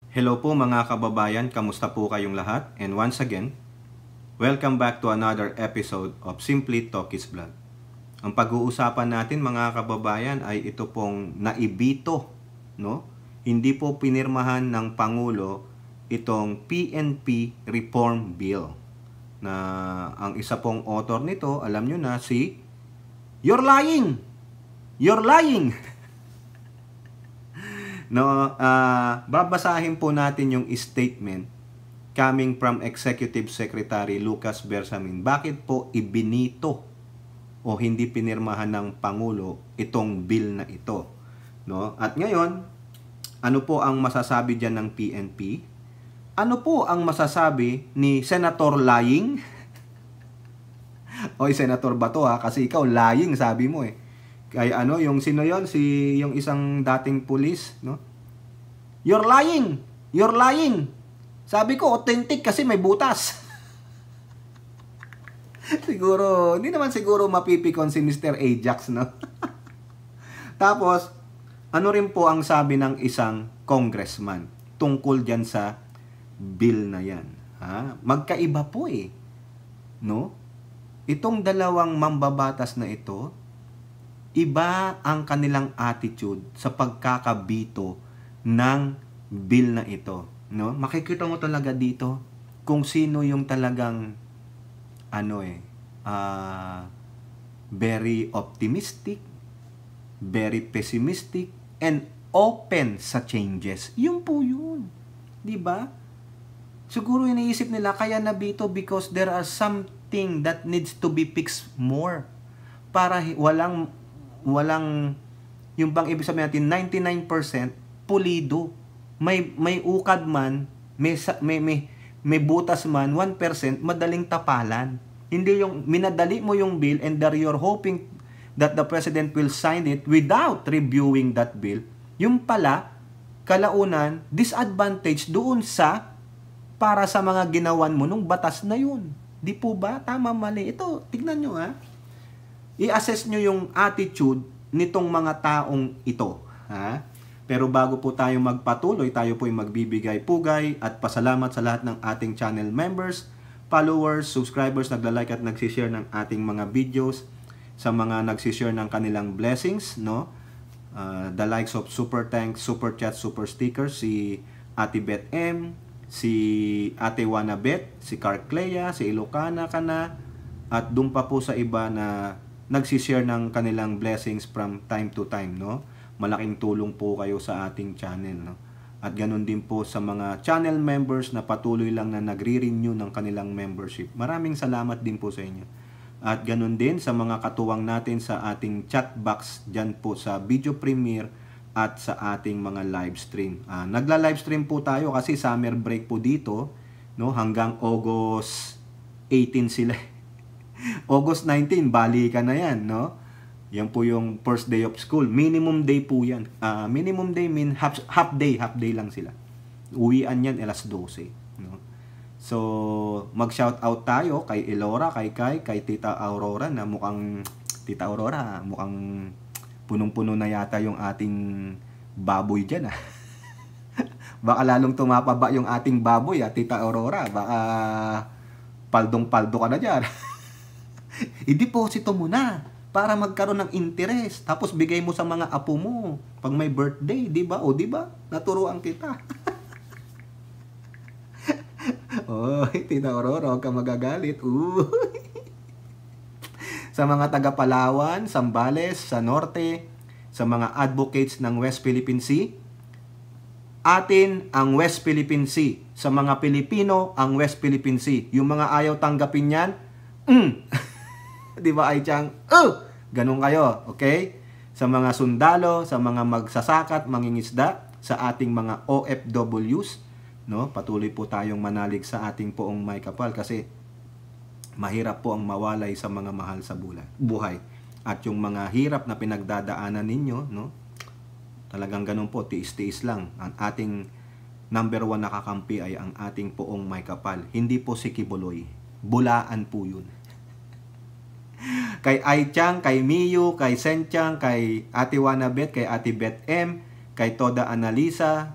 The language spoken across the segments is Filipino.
Hello po mga kababayan, kamusta po kayong lahat? And once again, welcome back to another episode of Simply Talkies Vlog. Ang pag-uusapan natin mga kababayan ay ito pong naibito, no? Hindi po pinirmahan ng Pangulo itong PNP Reform Bill. Na ang isa pong author nito, alam nyo na si You're lying! You're lying! No, babasahin po natin yung statement coming from Executive Secretary Lucas Bersamin. Bakit po ibinito o hindi pinirmahan ng Pangulo itong bill na ito? No? At ngayon, ano po ang masasabi diyan ng PNP? Ano po ang masasabi ni Senator Lying? Oy, Senator Bato kasi ikaw lying sabi mo eh. Kay yung sino yon, yung isang dating pulis, no? You're lying. You're lying. Sabi ko authentic kasi may butas. Siguro, hindi naman siguro mapipikon si Mr. Ajax, no? Tapos, ano rin po ang sabi ng isang congressman tungkol diyan sa bill na yan? Magkaiba po eh. No? Itong dalawang mambabatas na ito, iba ang kanilang attitude sa pagkakabito ng bill na ito, no? Makikita mo talaga dito kung sino yung talagang very optimistic, very pessimistic, and open sa changes. Yun po yun. 'Di ba? Siguro iniisip nila kaya nabito because there are something that needs to be fixed more para walang yung bang ibig sabihin natin 99% pulido. May ukad man, may butas man, 1% madaling tapalan. Hindi yung minadali mo yung bill and there you're hoping that the president will sign it without reviewing that bill. Yung pala kalaunan disadvantage doon sa para sa mga ginawan mo nung batas na yun. Di po ba? Tama, mali. Ito, tignan nyo I-assess nyo yung attitude nitong mga taong ito. Pero bago po tayo magpatuloy, tayo po ay magbibigay pugay at pasalamat sa lahat ng ating channel members, followers, subscribers, nagla-like at nagsishare ng ating mga videos, sa mga nagsishare ng kanilang blessings, no? The likes of Super Thanks, Super Chat, Super Stickers, si Ate Beth M, si Ate Wana Beth, si Carclea, si Ilocana Kana, at doon pa po sa iba na nagsishare ng kanilang blessings from time to time, no? Malaking tulong po kayo sa ating channel, no? At ganun din po sa mga channel members na patuloy lang na nagre-renew ng kanilang membership. Maraming salamat din po sa inyo. At ganun din sa mga katuwang natin sa ating chat box dyan po sa video premiere at sa ating mga live stream. Nagla-live stream po tayo kasi summer break po dito, no? Hanggang August 18 sila. August 19, balikan na yan, no? Yan po yung first day of school. Minimum day po yan. Minimum day mean half day lang sila. Uwian yan alas 12, no? So, mag-shout out tayo kay Elora, kay Tita Aurora na mukhang Tita Aurora, mukhang punong-puno na yata yung ating baboy dyan, Baka lalong tumapaba yung ating baboy, Tita Aurora. Baka paldong-paldo ka na dyan. I-deposito mo na para magkaroon ng interest. Tapos bigay mo sa mga apo mo pag may birthday, di ba? O di ba? Naturuan kita. Tita Aurora, huwag ka magagalit. Sa mga taga Palawan, Zambales, sa Norte, sa mga advocates ng West Philippine Sea, atin ang West Philippine Sea. Sa mga Pilipino, ang West Philippine Sea. Yung mga ayaw tanggapin yan, di ba ay tiyang, ganun kayo, okay? Sa mga sundalo, sa mga magsasakat, mangingisda, sa ating mga OFWs, no? Patuloy po tayong manalig sa ating poong may kapal kasi mahirap po ang mawalay sa mga mahal sa buhay. At yung mga hirap na pinagdadaanan ninyo, no? Talagang ganun po, tiis-tiis lang. Ang ating number 1 na kakampi ay ang ating poong may kapal. Hindi po si Kibuloy. Bulaan po yun. Kay Aichang, kay Miyu, kay Senchang, kay Ate Wanabet, kay Ate Beth M, kay Toda Analisa,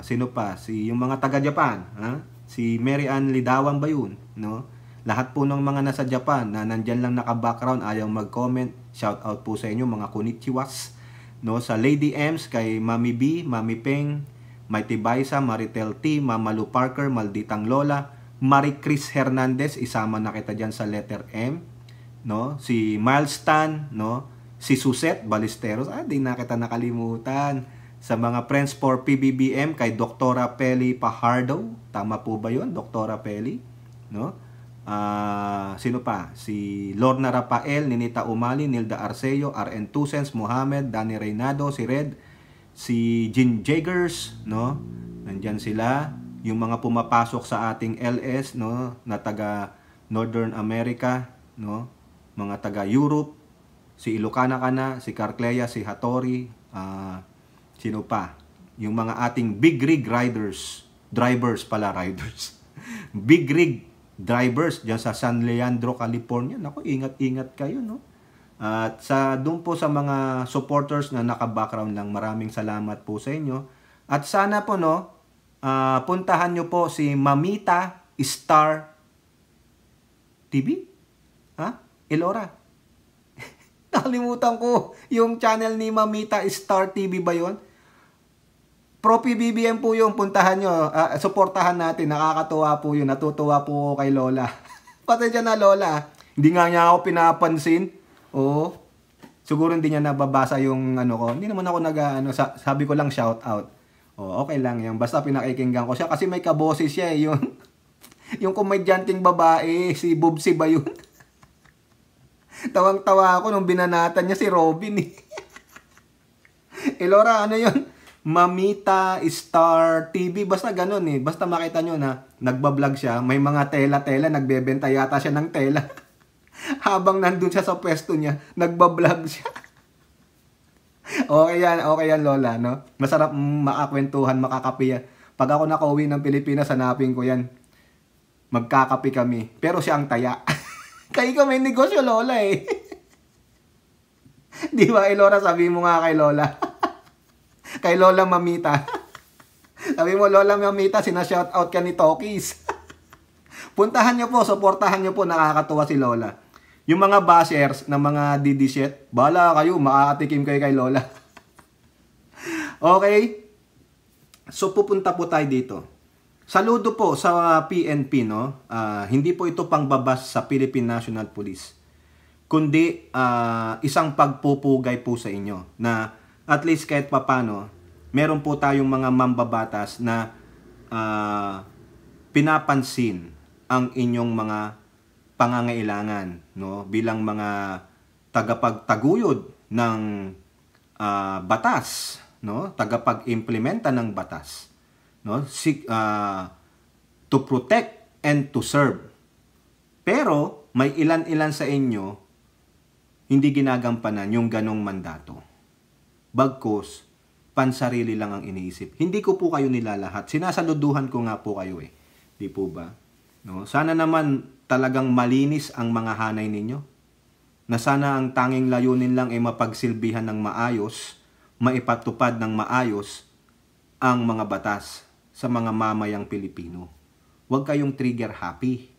Sino pa? Yung mga taga-Japan, ha? Si Mary Ann Lidawang ba yun? No? Lahat po ng mga nasa Japan na nandyan lang naka-background, ayaw mag-comment. Shout out po sa inyo mga konnichiwas. No? Sa Lady Ems, kay Mami B, Mami Peng, Mighty Baisa, Maritel T, Mama Lu Parker, Malditang Lola, Marie Chris Hernandez, isama na kita dyan sa letter M. No? Si Miles Tan, no? Si Suset Ballesteros, di na kita nakalimutan. Sa mga friends for PBBM, kay Doktora Peli Pajardo, tama po ba yun, Doktora Peli? No? Sino pa? Si Lorna Rafael, Ninita Umali, Nilda Arceo, RN Tusens, Mohamed, Danny Reynado, si Red, si Jin Jaggers, no? Nandyan sila. Yung mga pumapasok sa ating LS, no? Na taga Northern America, no? Mga taga Europe, si Ilocana Kana, si Carclea, si Hattori, sino pa? Yung mga ating big rig riders, drivers pala, riders. Big rig drivers dyan sa San Leandro, California. Naku, ingat-ingat kayo, no? At doon po sa mga supporters na naka-background lang, maraming salamat po sa inyo. At sana po, no, puntahan nyo po si Mamita Star TV? Elora? Nakalimutan ko yung channel ni Mamita Star TV ba yun? Pro PBBM po yung puntahan nyo. Suportahan natin. Nakakatuwa po yun. Natutuwa po kay Lola. Pasensya na, Lola. Hindi nga niya ako pinapansin. Oo. Siguro hindi niya nababasa yung ano ko. Hindi naman ako sabi ko lang shout out. Okay lang yan. Basta pinakikinggan ko siya. Kasi may kaboses siya eh. Yung komedyanting babae. Si Bubsy ba yun? Tawang-tawa ako nung binanatan niya si Robin eh. Elora, ano yun? Mamita Star TV, basta ganun eh. Basta makita nyo na nagbablog siya, may mga tela-tela, nagbebenta yata siya ng tela. Habang nandun siya sa pwesto niya, nagbablog siya. Okay yan Lola, no? Masarap makakwentuhan, makakape yan. Pag ako nakauwi ng Pilipinas, hanapin ko yan. Magkakape kami. Pero siya ang taya. Kaya ka may negosyo, Lola eh. Di ba, Elora, sabi mo nga kay Lola. Kay Lola Mamita. Sabi mo, Lola Mamita, sinashoutout ka ni Tokis. Puntahan nyo po, supportahan nyo po, nakakatuwa si Lola. Yung mga bashers ng mga didishit, bala kayo, makakatikim kayo kay Lola. Okay? So, pupunta po tayo dito. Saludo po sa PNP, no? Hindi po ito pangbabas sa Philippine National Police. Kundi isang pagpupugay po sa inyo na at least kahit papano, meron po tayong mga mambabatas na pinapansin ang inyong mga pangangailangan, no? Bilang mga tagapagtaguyod ng batas, no? Tagapag-implementa ng batas, no? To protect and to serve. Pero may ilan-ilan sa inyo hindi ginagampanan yung ganong mandato. Bagkus, pansarili lang ang iniisip. Hindi ko po kayo nilalahat. Sinasaluduhan ko nga po kayo eh. Di po ba? No? Sana naman talagang malinis ang mga hanay ninyo. Na sana ang tanging layunin lang ay mapagsilbihan ng maayos, maipatupad ng maayos ang mga batas sa mga mamayang Pilipino. Huwag kayong trigger happy.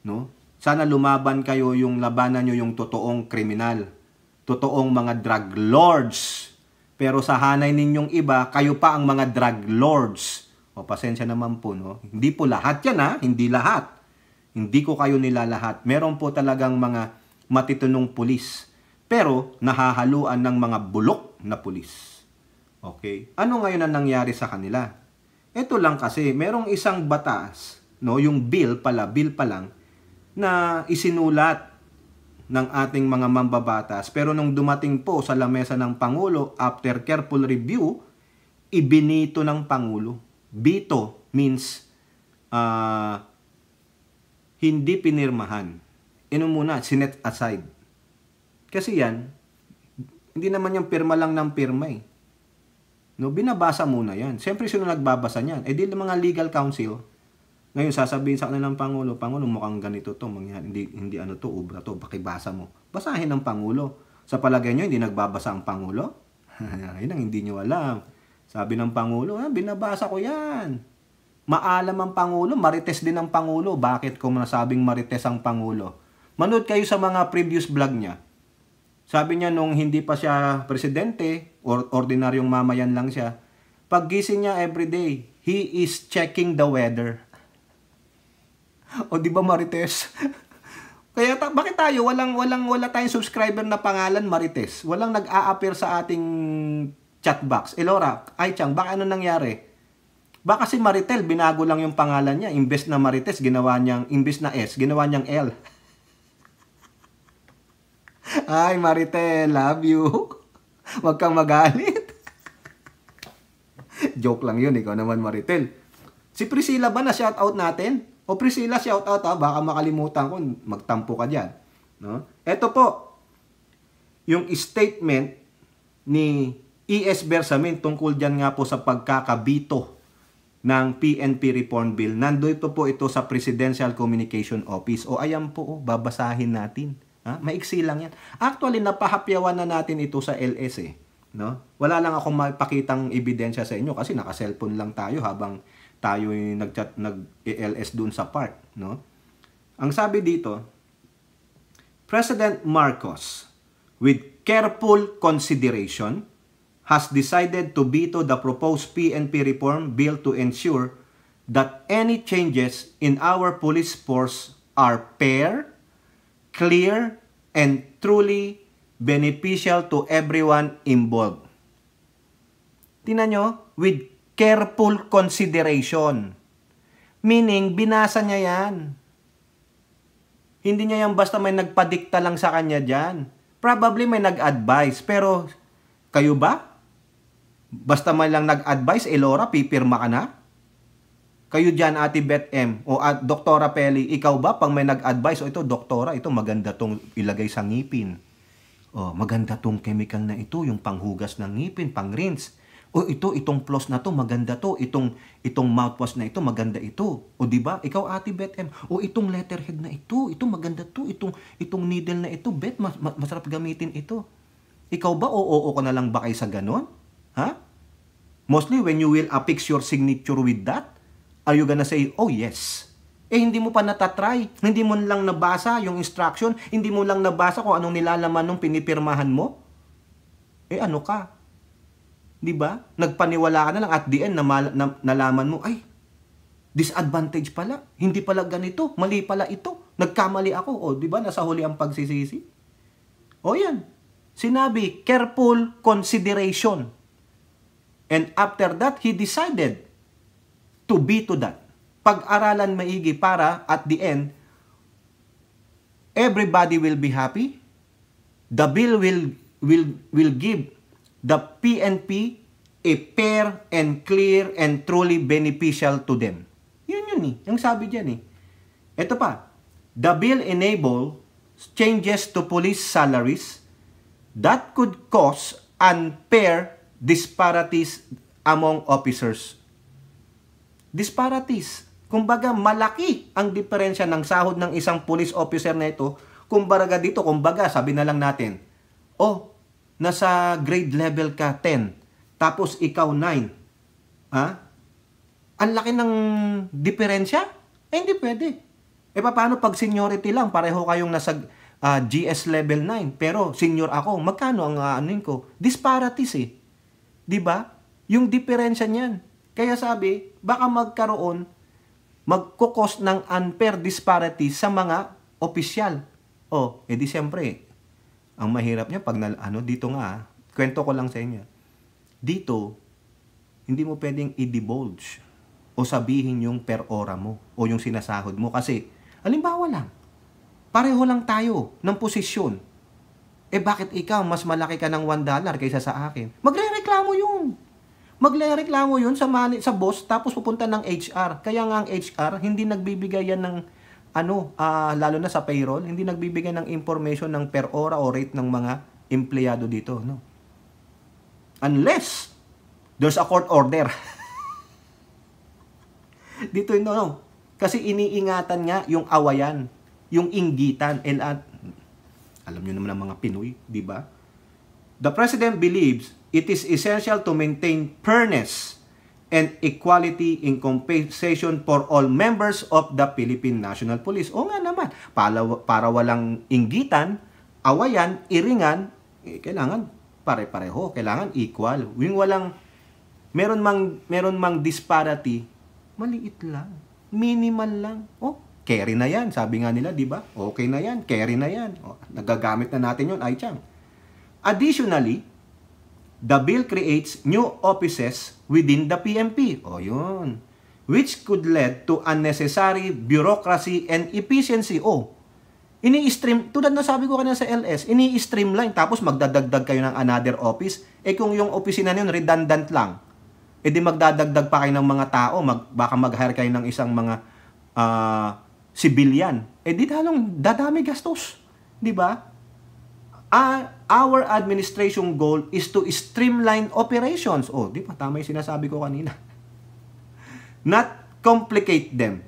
No? Sana lumaban kayo yung labanan nyo yung totoong kriminal. Totoong mga drug lords. Pero sa hanay ninyong iba, kayo pa ang mga drug lords. Pasensya naman po, no? Hindi po lahat yan, ha? Hindi lahat. Hindi ko kayo nilalahat. Meron po talagang mga matitunong pulis. Pero nahahaluan ng mga bulok na pulis. Okay? Ano ngayon ang nangyari sa kanila? Ito lang kasi, merong isang batas, no? Yung bill pa lang, na isinulat ng ating mga mambabatas. Pero nung dumating po sa lamesa ng Pangulo, after careful review, ibinito ng Pangulo. Bito means hindi pinirmahan. Muna, sinet aside. Kasi yan, hindi naman yung pirma lang ng pirma eh. No, binabasa muna yan. Siyempre sino nagbabasa niyan? Di mga legal counsel. Ngayon, sasabihin sa kanila ng Pangulo, mukhang ganito to, hindi ano to, ubra to, bakibasa mo. Basahin ng Pangulo. Sa palagay nyo, hindi nagbabasa ang Pangulo? Yun ang hindi nyo alam. Sabi ng Pangulo, binabasa ko yan. Maalam ang Pangulo, marites din ang Pangulo. Bakit ko nasabing marites ang Pangulo? Manood kayo sa mga previous vlog niya. Sabi niya nung hindi pa siya presidente, or ordinaryong mamayan lang siya, paggising niya everyday, he is checking the weather. O di ba marites? Kaya bakit tayo wala tayong subscriber na pangalan Marites? Walang nag-a-appear sa ating chat box. Elora, ay Chang, baka ano nangyari? Baka si Maritel binago lang yung pangalan niya, imbes na Marites imbes na S, ginawa niyang L. Ay Maritel, love you. Huwag kang magalit. Joke lang yun, ikaw naman Maritel. Si Priscilla ba na shout out natin? O Priscilla, shout out baka makalimutan ko, magtampo ka diyan, no? Ito po yung statement ni E.S. Bersamin tungkol diyan nga po sa pagkakabito ng PNP Reform Bill. Nandito po ito sa Presidential Communication Office. O ayan po, babasahin natin. Maiksi lang yan. Actually, napahapyawan na natin ito sa LS no? Wala lang akong mapakitang ebidensya sa inyo kasi naka-cellphone lang tayo habang tayo nag-LS dun sa park, no? Ang sabi dito, President Marcos, with careful consideration, has decided to veto the proposed PNP reform bill to ensure that any changes in our police force are fair, clear, and truly beneficial to everyone involved. Tingnan nyo, with careful consideration. Meaning, binasa niya yan. Hindi niya yan basta may nagpadikta lang sa kanya dyan. Probably may nag-advise. Pero, kayo ba? Basta may lang nag-advise, Elora, pipirma ka na? Kayo dyan, Ate Beth M. O Doktora Peli, ikaw ba? Pag may nag-advise, o ito, Doktora, ito maganda tong ilagay sa ngipin. O, maganda tong chemical na ito, yung panghugas ng ngipin, pang-rinse. O itong floss na to, maganda to. Itong mouthwash na ito, maganda ito. O di ba? Ikaw, Ate Beth M. O itong letterhead na ito, maganda to. Itong needle na ito, Beth, masarap gamitin ito. Ikaw ba, oo ka na lang ba kayo sa ganon? Ha? Mostly, when you will affix your signature with that, are you gonna say, oh yes? Hindi mo pa natatry. Hindi mo lang nabasa yung instruction. Hindi mo lang nabasa kung anong nilalaman nung pinipirmahan mo. Ano ka? Di ba? Nagpaniwala ka na lang at the end nalaman mo, ay, disadvantage pala. Hindi pala ganito. Mali pala ito. Nagkamali ako. O, di ba? Nasa huli ang pagsisisi. O yan. Sinabi, careful consideration. And after that, he decided to veto that. Pag-aralan maigi para at the end, everybody will be happy. The bill will give the PNP a fair and clear and truly beneficial to them. Yun yung sabi diyan Ito pa, the bill enable changes to police salaries that could cause unfair disparities among officers. Disparities. Kumbaga, malaki ang diferensya ng sahod ng isang police officer na ito. Kumbaga dito, sabi na lang natin, nasa grade level ka 10, tapos ikaw 9. Ang laki ng diferensya? Hindi pwede. Paano pag seniority lang? Pareho kayong nasa GS level 9, pero senior ako. Magkano ang ko? Disparities Diba? Yung diferensya niyan. Kaya sabi, baka magkukos ng unfair disparities sa mga opisyal. Di siyempre, ang mahirap niya pag dito nga, kwento ko lang sa inyo. Dito, hindi mo pwedeng i-divulge o sabihin yung per hora mo o yung sinasahod mo kasi, halimbawa lang, pareho lang tayo ng posisyon. Bakit ikaw mas malaki ka ng $1 kaysa sa akin? Magre-reklamo yun. Magre-reklamo yun sa boss tapos pupunta ng HR. Kaya nga ang HR, hindi nagbibigay yan ng lalo na sa payroll, hindi nagbibigay ng information ng per hora o rate ng mga empleyado dito, no? Unless there's a court order. Dito no. Kasi iniingatan nga yung awayan, yung inggitan, alam niyo naman ang mga Pinoy, di ba? The President believes it is essential to maintain fairness and equality in compensation for all members of the Philippine National Police. O nga naman, para walang inggitan, awayan, iringan, kailangan pare-pareho, kailangan equal. Yung walang, meron mang disparity, maliit lang, minimal lang. Carry na yan, sabi nga nila, di ba? Okay na yan, carry na yan. Nagagamit na natin yun, ay tiyang. Additionally, the bill creates new offices within the PNP. Yun. Which could lead to unnecessary bureaucracy and efficiency. Ini-stream, tulad na sabi ko kanina sa LS, ini-streamline, tapos magdadagdag kayo ng another office. Kung yung opisina nyo redundant lang, di magdadagdag pa kayo ng mga tao, baka mag-hire kayo ng isang mga civilian. Di dadami gastos. Di ba? Our administration goal is to streamline operations. Di ba? Tama yung sinasabi ko kanina. Not complicate them.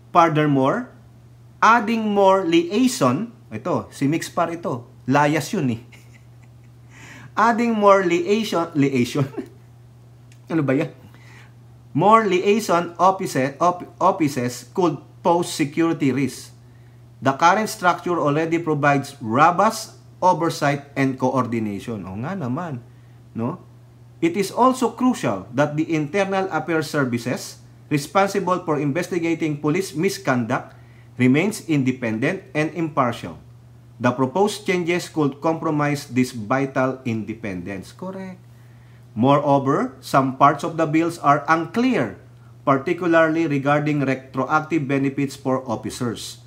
Furthermore, adding more liaison, ito, si Mixpar ito, layas yun eh. Adding more liaison, ano ba yan? More liaison offices could pose security risks. The current structure already provides robust oversight and coordination. Nga naman, no? It is also crucial that the Internal Affairs Services responsible for investigating police misconduct remains independent and impartial. The proposed changes could compromise this vital independence. Correct. Moreover, some parts of the bills are unclear, particularly regarding retroactive benefits for officers.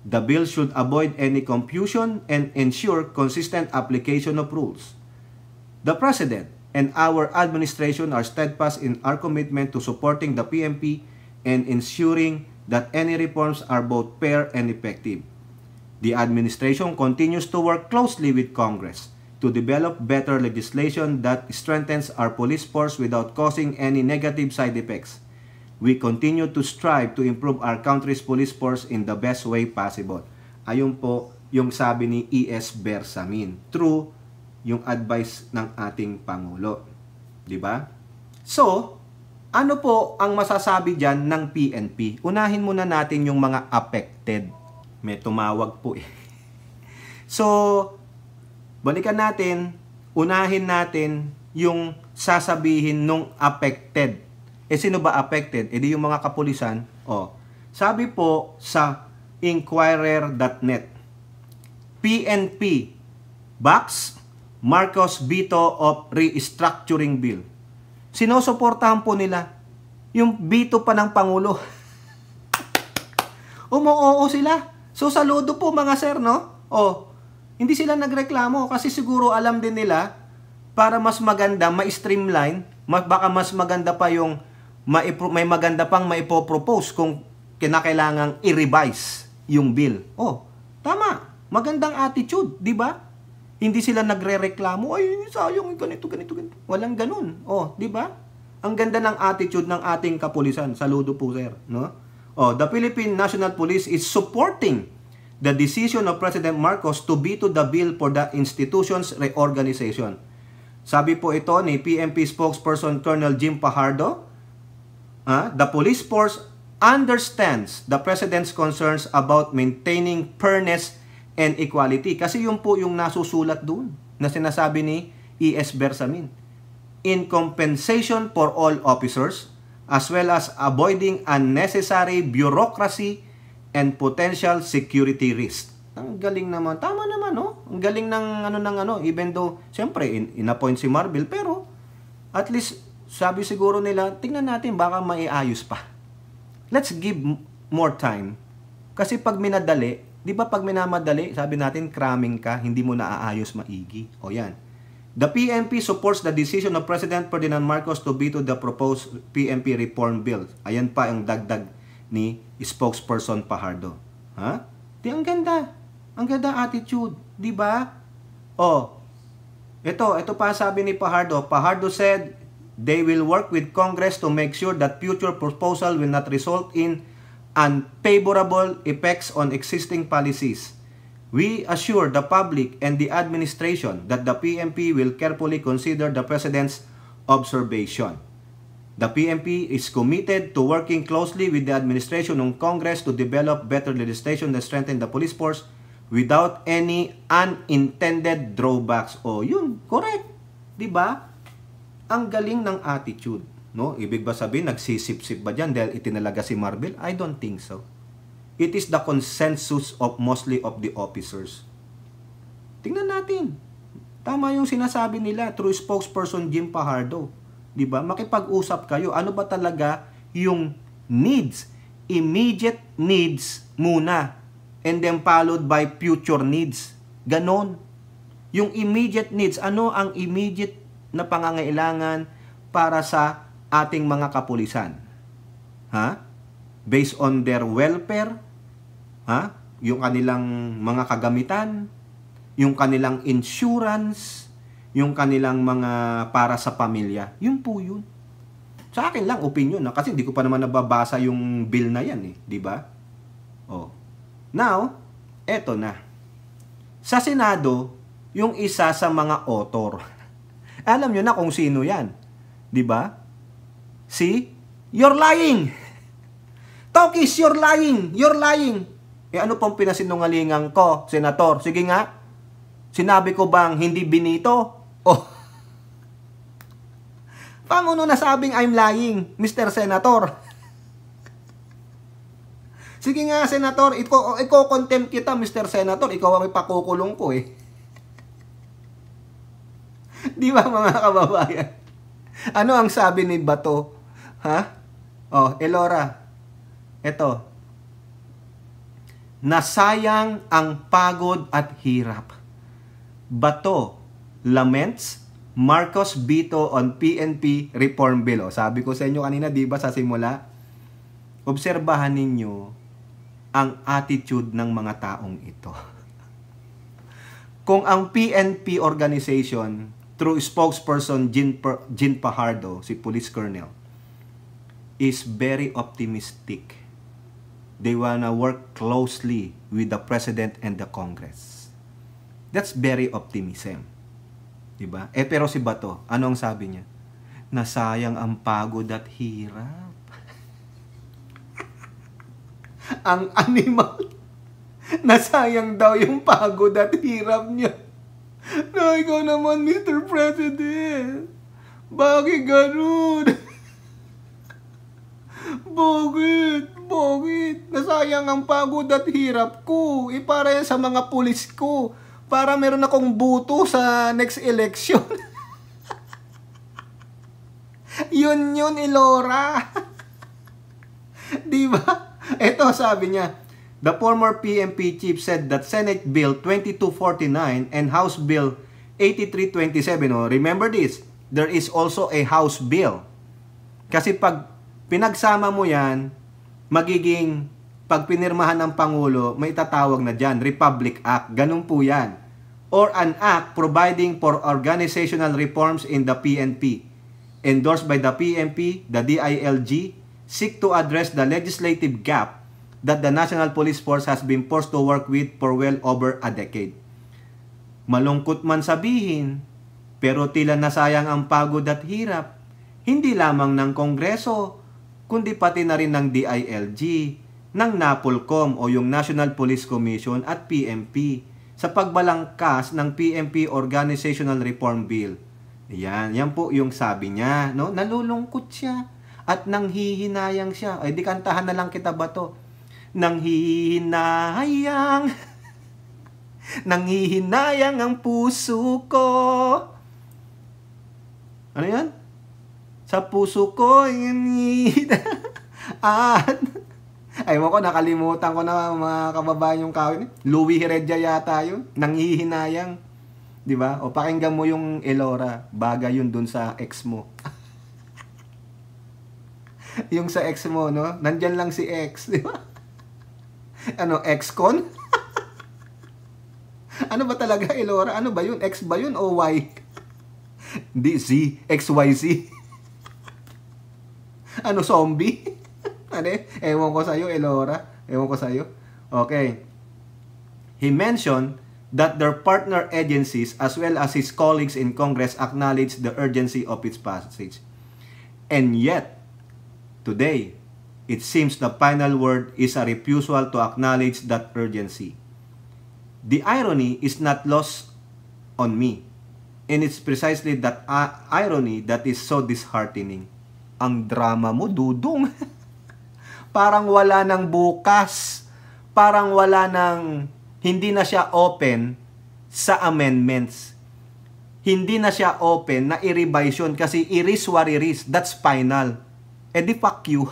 The bill should avoid any confusion and ensure consistent application of rules. The President and our administration are steadfast in our commitment to supporting the PNP and ensuring that any reforms are both fair and effective. The administration continues to work closely with Congress to develop better legislation that strengthens our police force without causing any negative side effects. We continue to strive to improve our country's police force in the best way possible. Ayun po yung sabi ni E.S. Bersamin through yung advice ng ating Pangulo. Diba? So, ano po ang masasabi dyan ng PNP? Unahin muna natin yung mga affected. May tumawag po eh. So, balikan natin, unahin natin yung sasabihin nung affected. Sino ba affected? Di yung mga kapulisan. Sabi po sa Inquirer.net, PNP backs Marcos veto of restructuring bill. Sinusuportahan po nila yung veto pa ng Pangulo. Umuoo sila. So saludo po mga sir, no? Hindi sila nagreklamo kasi siguro alam din nila para mas maganda, ma-streamline, baka mas maganda pa yung may maganda pang maipopropose kung kinakailangang i-revise yung bill. Tama. Magandang attitude, di ba? Hindi sila nagrereklamo, ay, sayang, ganito. Walang ganun. Di ba? Ang ganda ng attitude ng ating kapulisan. Saludo po, sir. No? The Philippine National Police is supporting the decision of President Marcos to veto the bill for the institution's reorganization. Sabi po ito ni PNP spokesperson Colonel Jim Fajardo, the police force understands the President's concerns about maintaining fairness and equality. Kasi yun po yung nasusulat doon na sinasabi ni E.S. Bersamin. In compensation for all officers, as well as avoiding unnecessary bureaucracy and potential security risk. Ang galing naman. Tama naman, no? Ang galing ng even though, siyempre, in-appoint si Marbil, pero at least, sabi siguro nila, tingnan natin, baka maiayos pa. Let's give more time. Kasi pag minadali, di ba pag minamadali, sabi natin, cramming ka, hindi mo naaayos maigi. Yan. The PNP supports the decision of President Ferdinand Marcos to veto the proposed PNP reform bill. Ayan pa ang dagdag ni spokesperson Fajardo. Di ang ganda. Ang ganda attitude, di ba? Ito pa sabi ni Fajardo. Fajardo said they will work with Congress to make sure that future proposal will not result in unfavorable effects on existing policies. We assure the public and the administration that the PNP will carefully consider the President's observation. The PNP is committed to working closely with the administration ng Congress to develop better legislation that strengthen the police force without any unintended drawbacks. O yun, correct. 'Di ba? Ang galing ng attitude, no? Ibig ba sabihin nagsisip-sip ba diyan dahil itinalaga si Marvel? I don't think so. It is the consensus of mostly of the officers. Tingnan natin. Tama yung sinasabi nila through spokesperson Jim Fajardo. 'Di ba? Makipag-usap kayo. Ano ba talaga yung needs? Immediate needs muna and then followed by future needs. Ganon. Yung immediate needs, ano ang immediate na pangangailangan para sa ating mga kapulisan? Ha? Based on their welfare? Ha? Yung kanilang mga kagamitan? Yung kanilang insurance? Yung kanilang mga para sa pamilya? Yun po yun. Sa akin lang, opinion. Kasi hindi ko pa naman nababasa yung bill na yan. Di ba? Oh. Now, eto na. Sa Senado, yung isa sa mga author. Alam nyo na kung sino yan. Di ba? Si, you're lying. Tokis, you're lying. You're lying. Ano pong pinasinungalingan ko, Senator? Sige nga. Sinabi ko bang hindi binito? Oh. Paano nasabing I'm lying, Mr. Senator? Sige nga, Senator, iko-contempt kita, Mr. Senator. Ikaw ang ipakukulong ko eh. Di ba mga kababayan? Ano ang sabi ni Bato? Ha? Oh, Elora. Eto. Nasayang ang pagod at hirap. Bato laments Marcos veto on PNP reform bill. O, sabi ko sa inyo kanina, di ba sa simula? Obserbahan ninyo ang attitude ng mga taong ito. Kung ang PNP organization through spokesperson Jean Fajardo, si Police Colonel, is very optimistic. They wanna work closely with the President and the Congress. That's very optimism. Diba? Pero si Bato, ano ang sabi niya? Nasayang ang pagod at hirap. Ang animal, nasayang daw yung pagod at hirap niya. Na ikaw naman, Mr. President. Bakit ganun? Bakit? Nasayang ang pagod at hirap ko. Para yan sa mga pulis ko. Para meron akong buto sa next election. Yun, Elora. Diba? Ito, sabi niya, the former PNP chief said that Senate Bill 2249 and House Bill 8327, remember this, there is also a House Bill. Kasi pag pinagsama mo yan, magiging, pag pinirmahan ng Pangulo, may tatawag na dyan, Republic Act, ganun po yan. Or an act providing for organizational reforms in the PNP, endorsed by the PNP, the DILG, seek to address the legislative gap that the National Police Force has been forced to work with for well over a decade. Malungkot man sabihin, pero tila nasayang ang pagod at hirap, hindi lamang ng Kongreso, kundi pati na rin ng DILG, ng NAPOLCOM o yung National Police Commission at PNP sa pagbalangkas ng PNP Organizational Reform Bill. Yan po yung sabi niya, no? Nalulungkot siya at nanghihinayang siya. Ay di kantahan na lang kita ba to? Nanghihinayang nanghihinayang ang puso ko. Ano yan? Sa puso ko at aywan ko, nakalimutan ko na mga kababayan yung kawin. Louis Heredia yata yun. Nanghihinayang. Diba? O pakinggan mo yung Elora. Bagay yun dun sa ex mo. Yung sa ex mo, no? Nandyan lang si ex. Diba? Ano, ex-con? Ano ba talaga, Elora? Ano ba yun? X ba yun o Y? Hindi, Z. XYZ. Ano, zombie? Ano eh? Ewan ko sa'yo, Elora. Ewan ko sa'yo. Okay. He mentioned that their partner agencies as well as his colleagues in Congress acknowledge the urgency of its passage. And yet, today, it seems the final word is a refusal to acknowledge that urgency. The irony is not lost on me. And it's precisely that irony that is so disheartening. Ang drama mo, Dudong. Parang wala ng bukas. Parang wala ng... Hindi na siya open sa amendments. Hindi na siya open na i-revision kasi iris what iris. That's final. Eh di fuck you.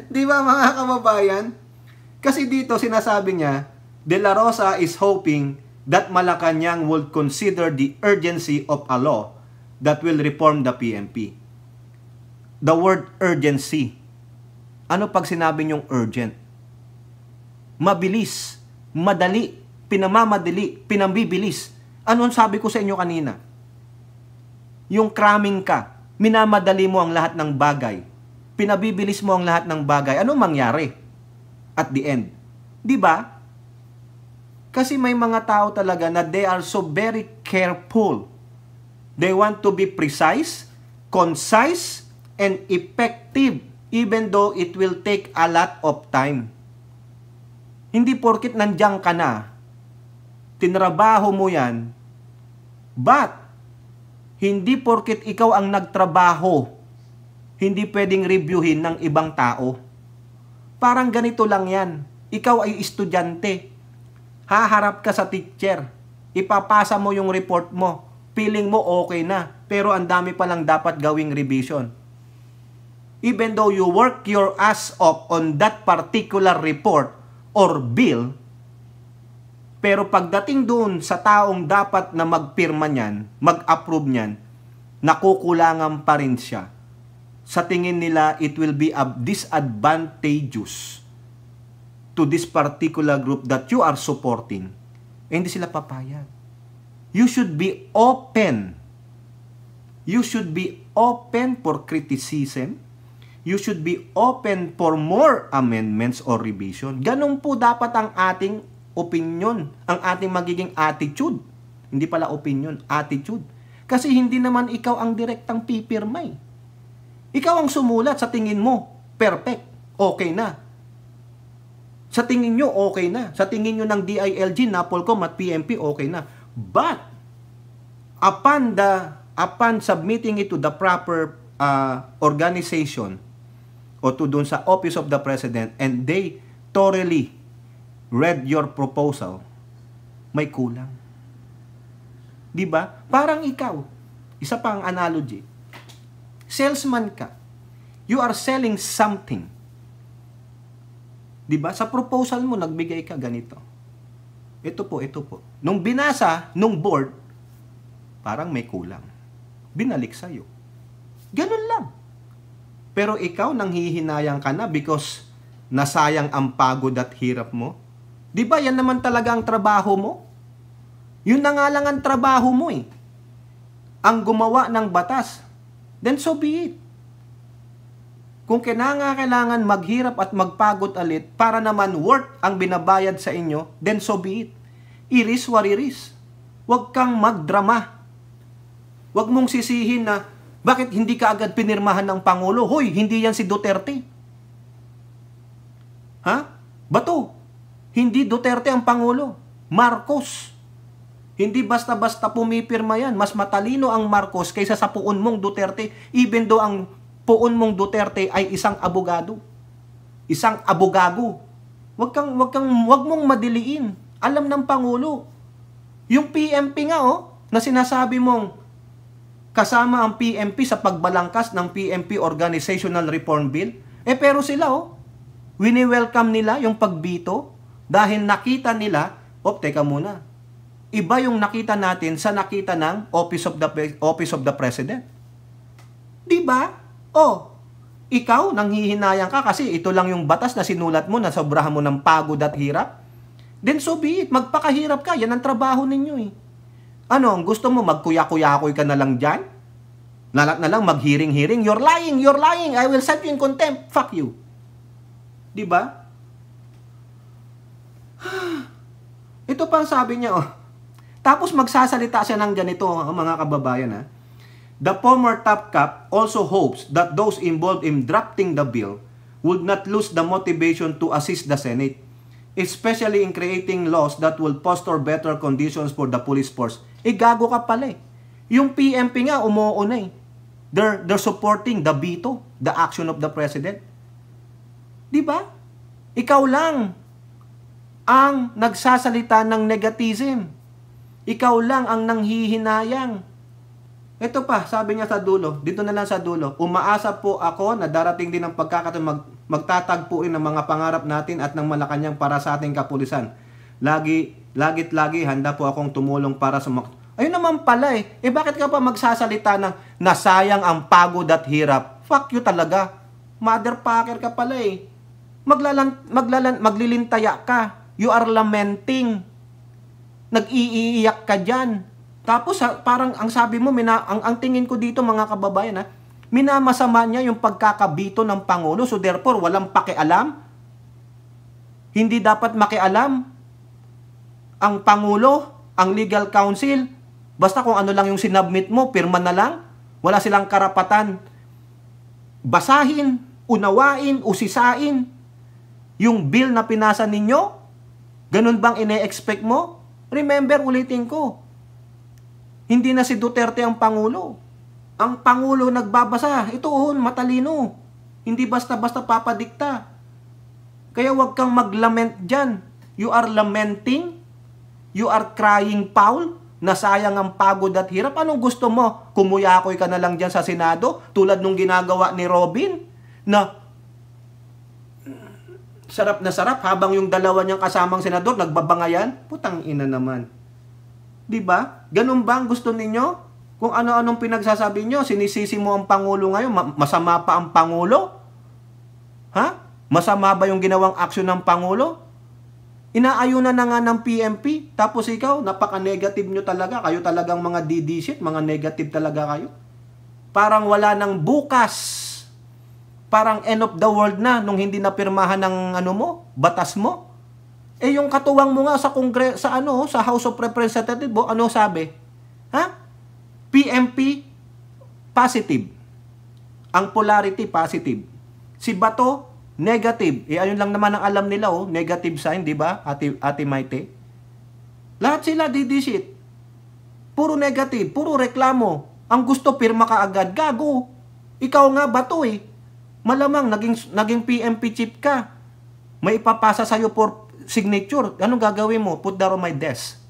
Di ba mga kababayan? Kasi dito sinasabi niya, De La Rosa is hoping that Malacanang will consider the urgency of a law that will reform the PNP. The word urgency. Ano pag sinabi niyong urgent? Mabilis, madali, pinamamadali, pinambibilis. Ano ang sabi ko sa inyo kanina? Yung cramming ka, minamadali mo ang lahat ng bagay. Pinabibilis mo ang lahat ng bagay. Ano mangyari at the end? Di ba? Kasi may mga tao talaga na they are so very careful. They want to be precise, concise, and effective even though it will take a lot of time. Hindi porkit nandiyan ka na, tinrabaho mo yan, but hindi porkit ikaw ang nagtrabaho, hindi pwedeng reviewin ng ibang tao. Parang ganito lang yan. Ikaw ay estudyante. Haharap ka sa teacher. Ipapasa mo yung report mo. Feeling mo okay na. Pero ang dami palang dapat gawing revision. Even though you work your ass off on that particular report or bill, pero pagdating doon sa taong dapat na magpirma niyan, mag-approve niyan, nakukulangan pa rin siya. Sa tingin nila, it will be disadvantageous to this particular group that you are supporting. Eh, hindi sila papayag. You should be open. You should be open for criticism. You should be open for more amendments or revision. Ganun po dapat ang ating opinion, ang ating magiging attitude. Hindi pala opinion, attitude. Kasi hindi naman ikaw ang direktang pipirma eh. Ikaw ang sumulat sa tingin mo, perfect, okay na. Sa tingin nyo, okay na. Sa tingin nyo ng DILG, NAPOLCOM at PNP, okay na. But, upon submitting it to the proper organization o to dun sa Office of the President and they thoroughly read your proposal, may kulang. Diba? Parang ikaw, isa pang analogy, salesman ka. You are selling something. Diba? Sa proposal mo, nagbigay ka ganito. Ito po. Nung binasa, nung board, parang may kulang. Binalik sa'yo. Ganun lang. Pero ikaw, nanghihinayang ka na because nasayang ang pagod at hirap mo. Diba? Yan naman talaga ang trabaho mo. Yun na nga lang ang trabaho mo eh. Ang gumawa ng batas. Then so be it. Kung kailangan maghirap at magpagod ulit para naman worth ang binabayad sa inyo, then so be it. Iris what iris. Huwag kang magdrama. Huwag mong sisihin na, bakit hindi ka agad pinirmahan ng Pangulo? Hoy, hindi yan si Duterte. Ha? Bato. Hindi Duterte ang Pangulo. Marcos. Hindi basta-basta pumipirma yan. Mas matalino ang Marcos kaysa sa puon mong Duterte, even though ang puon mong Duterte ay isang abogado. Isang abogago. Wag mong madiliin. Alam ng Pangulo. Yung PNP nga na sinasabi mong kasama ang PNP sa pagbalangkas ng PNP Organizational Reform Bill. Pero sila wini-welcome nila yung pagbito dahil nakita nila, teka muna. Iba yung nakita natin sa nakita ng Office of the President. Diba? Ikaw, nanghihinayang ka kasi ito lang yung batas na sinulat mo na sobrahan mo ng pagod at hirap. Then so be it. Magpakahirap ka. Yan ang trabaho ninyo eh. Ano, gusto mo magkuya-kuya-kuy ka na lang dyan? Nalat na lang maghiring-hiring. You're lying. I will set you in contempt. Fuck you. Diba? Ito pa ang sabi niya, oh. Tapos magsasalita siya ng ganito, mga kababayan, ha. The former top cop also hopes that those involved in drafting the bill would not lose the motivation to assist the Senate, especially in creating laws that will foster better conditions for the police force. Gago ka pala eh. Yung PMP nga, umuuna eh. They're supporting the veto, the action of the president. Di ba? Ikaw lang ang nagsasalita ng negativism. Ikaw lang ang nanghihinayang. Ito pa, sabi niya sa dulo, dito na lang sa dulo, umaasa po ako na darating din ang pagkakataon magtatagpuin ng mga pangarap natin at ng Malacanang para sa ating kapulisan. Lagi handa po akong tumulong para sa ayun naman pala eh. Bakit ka pa magsasalita ng nasayang ang pagod at hirap? Fuck you talaga. Motherfucker ka pala eh. Maglilintaya ka. You are lamenting. Nag-iiyak ka dyan. Tapos parang ang sabi mo, ang tingin ko dito mga kababayan, minamasama niya yung pagkakabito ng Pangulo. So therefore, walang pakialam. Hindi dapat makialam ang Pangulo, ang legal counsel. Basta kung ano lang yung sinubmit mo, pirma na lang. Wala silang karapatan basahin, unawain, usisain yung bill na pinasa ninyo. Ganun bang ine-expect mo? Remember, ulitin ko, hindi na si Duterte ang Pangulo. Ang Pangulo nagbabasa. Ito matalino. Hindi basta-basta papadikta. Kaya huwag kang maglament dyan. You are lamenting. You are crying foul. Nasayang ang pagod at hirap. Anong gusto mo? Kumuyakoy ka na lang dyan sa Senado? Tulad nung ginagawa ni Robin? Na sarap na sarap habang yung dalawa niyang kasamang senador nagbabangayan? Putang ina naman. Diba? Ganun ba ang gusto ninyo? Kung ano-anong pinagsasabi nyo, sinisisi mo ang Pangulo ngayon, masama pa ang Pangulo? Ha? Masama ba yung ginawang aksyon ng Pangulo? Inaayunan na nga ng PMP, tapos ikaw, napaka-negative nyo talaga. Kayo talagang mga DD shit, mga negative talaga kayo. Parang wala nang bukas. Parang end of the world na nung hindi napirmahan ng batas mo. Yung katuwang mo nga sa sa House of Representatives, ano sabi? Ha? PMP positive. Ang polarity positive. Si Bato negative. Ayun lang naman ang alam nila, negative sign, 'di ba? Ate Maite. Lahat sila didishit. Puro negative, puro reklamo. Ang gusto pirma ka agad, gago. Ikaw nga Bato Malamang naging PMP chief ka. May ipapasa sa iyo for signature. Anong gagawin mo? Put that on my desk.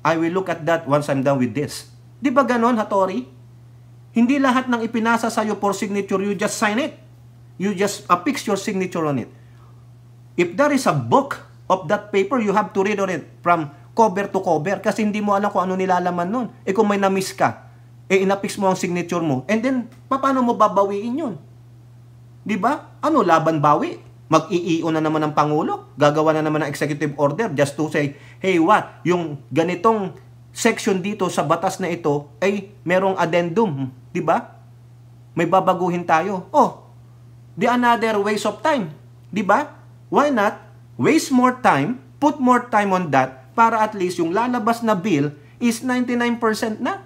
I will look at that once I'm done with this. Di ba ganon, Hattori? Hindi lahat ng ipinasa sa iyo for signature, you just sign it. You just affix your signature on it. If there is a book of that paper, you have to read on it from cover to cover kasi hindi mo alam kung ano nilalaman nun. Kung may na-miss ka, inapix mo ang signature mo. And then, paano mo babawiin yun? Di ba? Ano, laban bawi? Mag-iio na naman ng Pangulo? Gagawa na naman ng executive order just to say, hey, what? Yung ganitong section dito sa batas na ito ay merong addendum. Di ba? May babaguhin tayo. The another waste of time. Di ba? Why not waste more time, put more time on that para at least yung lalabas na bill is 99% na.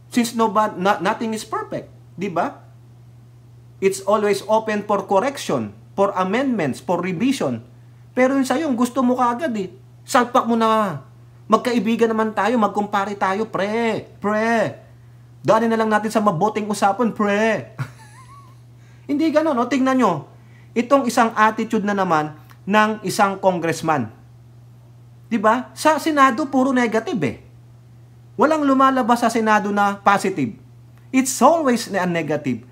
Since nothing is perfect. Di ba? It's always open for correction, for amendments, for revision. Pero yun sa'yo, gusto mo kaagad Salpak mo na. Magkaibigan naman tayo, magkumpare tayo, pre. Daanin na lang natin sa mabuting usapan, pre. Hindi ganun, tingnan nyo. Itong isang attitude na naman ng isang congressman. Diba? Sa Senado, puro negative Walang lumalabas sa Senado na positive. It's always a negative.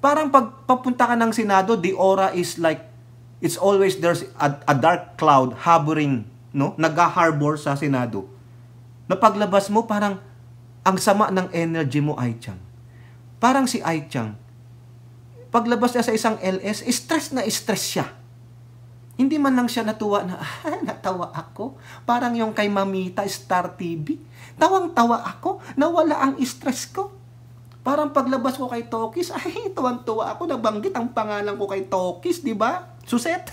Parang pag papunta ka ng Senado, the aura is like, it's always there's a dark cloud hovering, nag-harbor sa Senado. Na paglabas mo, parang ang sama ng energy mo, Ai-Chang. Parang si Ai-Chang, paglabas niya sa isang LS, stress na stress siya. Hindi man lang siya natuwa na, natawa ako. Parang yung kay Mamita, Star TV. Tawang-tawa ako, nawala ang stress ko. Parang paglabas ko kay Tokis, tuwang-tuwa ako, nabanggit ang pangalan ko kay Tokis, di ba? Suset.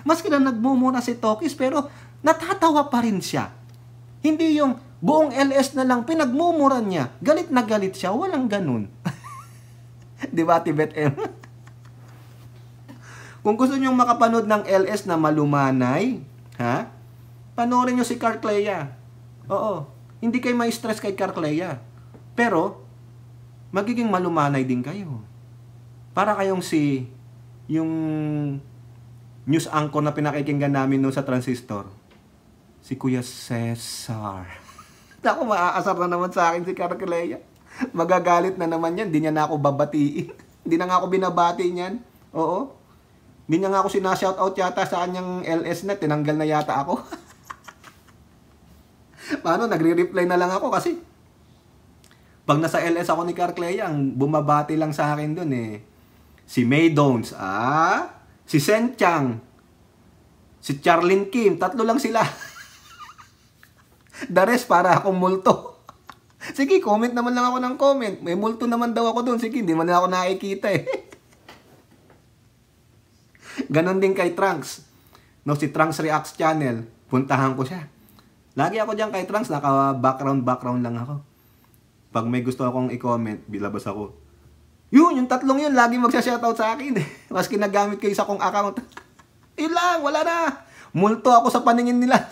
Maski na nagmumura si Tokis, pero natatawa pa rin siya. Hindi yung buong LS na lang pinagmumuran niya. Galit na galit siya. Walang ganun. Di ba, Tibet M? Kung gusto nyo makapanood ng LS na malumanay, ha? Panoorin nyo si Carcleia. Oo. Hindi kayo ma-stress kay Carcleia. Pero, magiging malumanay din kayo. Para kayong yung news anchor na pinakikinggan namin noon sa Transistor. Si Kuya Cesar. Ako, maaasar na naman sa akin si Carcleia. Magagalit na naman yan. Hindi niya na ako babatiin. Hindi na nga ako binabati niyan. Oo. Hindi niya nga ako sinashoutout yata sa kanyang LS na. Tinanggal na yata ako. Paano? Nagre-reply na lang ako kasi pag nasa LS ako ni Carcleia, ang bumabati lang sa akin dun si May Dons, si Sen Chang, si Charlene Kim, 3 lang sila. The rest para akong multo. Sige, comment naman lang ako ng comment. May multo naman daw ako dun. Sige, hindi man ako nakikita Ganon din kay Trunks. No, si Trunks Reacts Channel, puntahan ko siya. Lagi ako diyan kay Trunks, naka-background lang ako. Pag may gusto akong i-comment, bilabas ako. Yung 3 yun, lagi magsha-shoutout sa akin. Mas kinagamit ko isa kong account. Ilang, wala na. Multo ako sa paningin nila.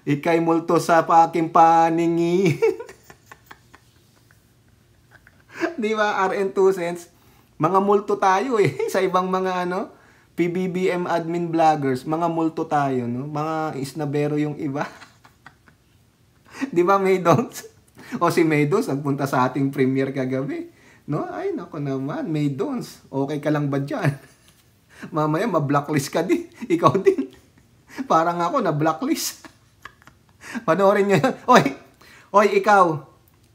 Ikay multo sa aking paningin. Di ba, RN2 cents? Mga multo tayo sa ibang mga PBBM admin vloggers, mga multo tayo, no? Mga isnabero yung iba. Di ba, Maydons? O si Maydons, nagpunta sa ating premiere kagabi. No? Ay, nako naman, Maydons. Okay ka lang ba dyan? Mamaya, ma-blacklist ka din. Ikaw din. Parang ako, na-blacklist. Panoorin nyo yan. Oy, ikaw.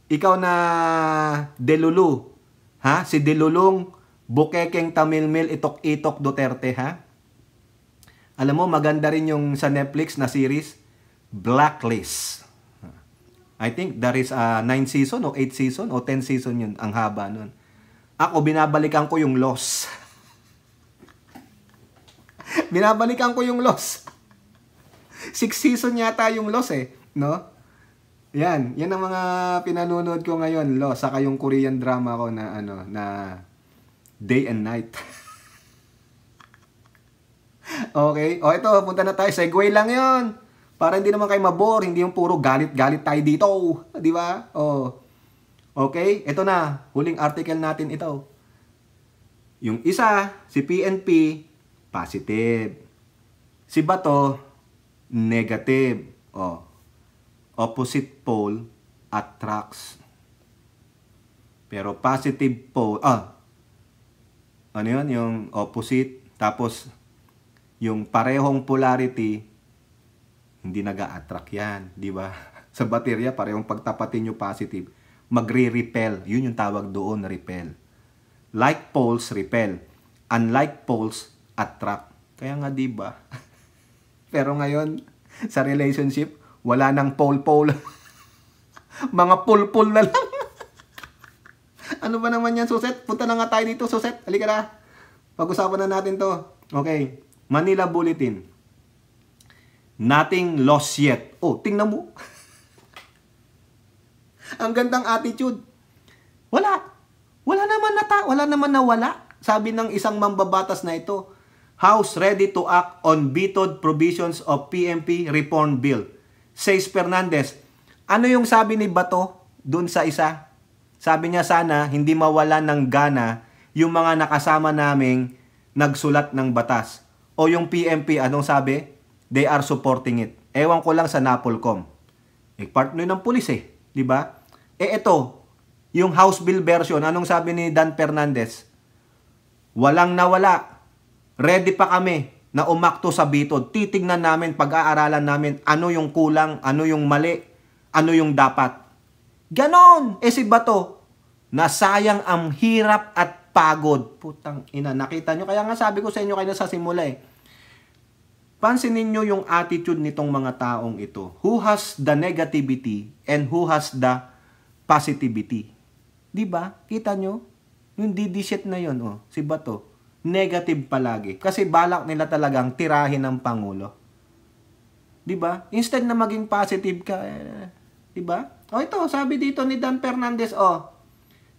Ikaw na Delulu. Ha? Si Delulong Bukekeng Tamilmil Itok-Itok Duterte, ha? Alam mo, maganda rin yung sa Netflix na series, Blacklist. I think there is 9 season o 8 season o 10 season yun. Ang haba nun. Ako, binabalikan ko yung Lost. Binabalikan ko yung Lost. 6 season yata yung Lost no? Yan ang mga pinanonood ko ngayon, Lost, saka yung Korean drama ko na na Day and Night. Okay, ito, punta na tayo. Segue lang 'yon. Para hindi naman kayo mabore, hindi yung puro galit-galit tayo dito, di ba? Okay, ito na, huling article natin ito. Yung isa, si PNP, positive. Si Bato, negative. Opposite pole attracts. Pero positive pole, ano yun? Yung opposite, tapos yung parehong polarity, hindi nag-a-attract yan, di ba? Sa baterya, parehong pagtapatin yung positive, magre-repel. Yun yung tawag doon, repel. Like poles, repel. Unlike poles, attract. Kaya nga, di ba? Pero ngayon, sa relationship, wala nang pole-pole. Mga pole-pole na lang. Ano ba naman yan, Suset? Punta na nga tayo dito, Suset. Halika na. Pag-usapan na natin to. Okay. Manila Bulletin. Nothing lost yet. Tingnan mo. Ang gandang attitude. Wala naman nawala. Sabi ng isang mambabatas na ito, House ready to act on vetoed provisions of PMP Reform Bill. Says Fernandez. Ano yung sabi ni Bato dun sa isa? Sabi niya sana hindi mawala ng gana yung mga nakasama naming nagsulat ng batas. O yung PMP, anong sabi? They are supporting it. Ewan ko lang sa Napolcom. Partner ng pulis di ba? Ito, yung House Bill version, anong sabi ni Dan Fernandez? Walang nawala. Ready pa kami na umakto sa bitod. Titignan namin, pag-aaralan namin ano yung kulang, ano yung mali, ano yung dapat. Ganon! Si Bato, nasayang ang hirap at pagod. Putang ina, nakita nyo? Kaya nga sabi ko sa inyo kayo sa simula Pansinin nyo yung attitude nitong mga taong ito. Who has the negativity and who has the positivity. Diba? Kita nyo? Yung DD shit na yun, si Bato. negative palagi. Kasi balak nila talagang tirahin ng Pangulo. 'Di ba? Instead na maging positive ka, 'di ba? O ito, sabi dito ni Dan Fernandez,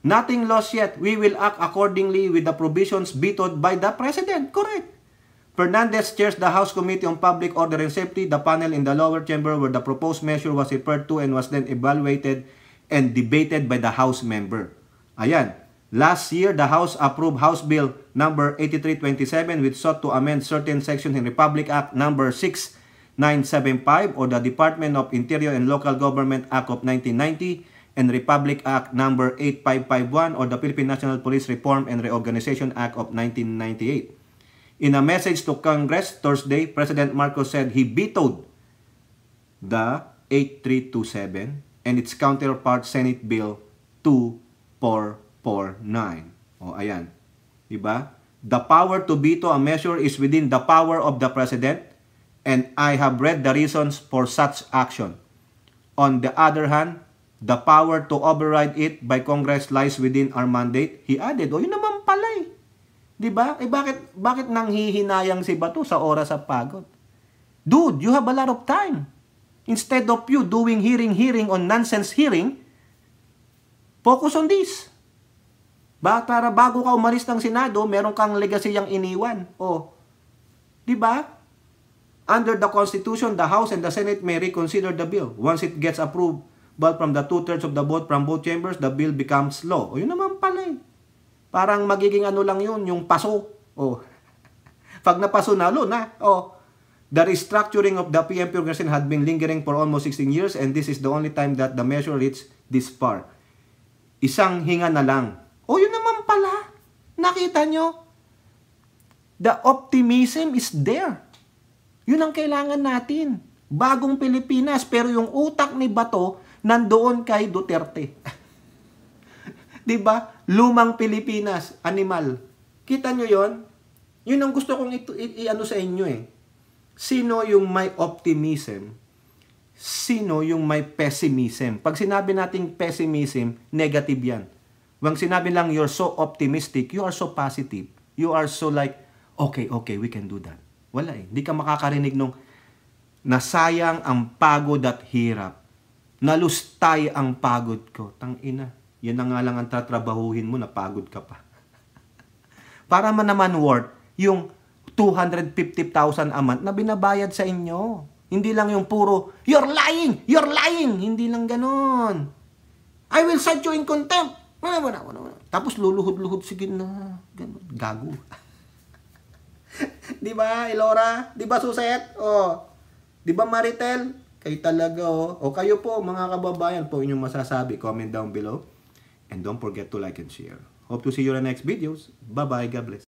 nothing lost yet. We will act accordingly with the provisions vetoed by the President. Correct. Fernandez chairs the House Committee on Public Order and Safety, the panel in the lower chamber where the proposed measure was referred to and was then evaluated and debated by the House member. Ayan. Last year, the House approved House Bill number 8327 which sought to amend certain sections in Republic Act number 6975 or the Department of Interior and Local Government Act of 1990 and Republic Act number 8551 or the Philippine National Police Reform and Reorganization Act of 1998. In a message to Congress Thursday, President Marcos said he vetoed the 8327 and its counterpart Senate Bill 2449. Ayan. Diba? The power to veto a measure is within the power of the President and I have read the reasons for such action. On the other hand, the power to override it by Congress lies within our mandate. He added, yun naman pala eh. Diba? Bakit nanghihinayang si Bato sa oras at pagod? Dude, you have a lot of time. Instead of you doing hearing on nonsense hearing, focus on this. Para bago ka umalis ng Senado, meron kang legasiyang iniwan. Di ba? Under the Constitution, the House and the Senate may reconsider the bill. Once it gets approved, but from the 2/3 of the vote from both chambers, the bill becomes law. Yun naman pala eh. Parang magiging ano lang yun, yung paso. Pag napaso na, the restructuring of the PNP organization had been lingering for almost 16 years and this is the only time that the measure reached this far. Isang hinga na lang. Yun naman pala. Nakita nyo? The optimism is there. Yun ang kailangan natin. Bagong Pilipinas, pero yung utak ni Bato nandoon kay Duterte. 'Di ba? Lumang Pilipinas, animal. Kita nyo 'yon? Yun ang gusto kong i-ano sa inyo eh. Sino yung may optimism? Sino yung may pessimism? Pag sinabi nating pessimism, negative 'yan. Wang sinabi lang you're so optimistic, you are so positive. You are so like, okay, we can do that. Wala eh. Hindi ka makakarinig nung nasayang ang pagod at hirap. Nalustay ang pagod ko. Tangina. Yan na nga lang ang tatrabahuhin mo, napagod ka pa. Para man naman worth yung 250,000 a month na binabayad sa inyo. Hindi lang yung puro, you're lying! Hindi lang ganon. I will cite you in contempt. Wala. Tapos luluhod-luhod sige na. Ganon. Gago. Di ba, Elora? Di ba, Suset? Di ba, Maritel? Kayo talaga, O kayo po, mga kababayan po, inyong masasabi. Comment down below. And don't forget to like and share. Hope to see you in the next videos. Bye-bye. God bless.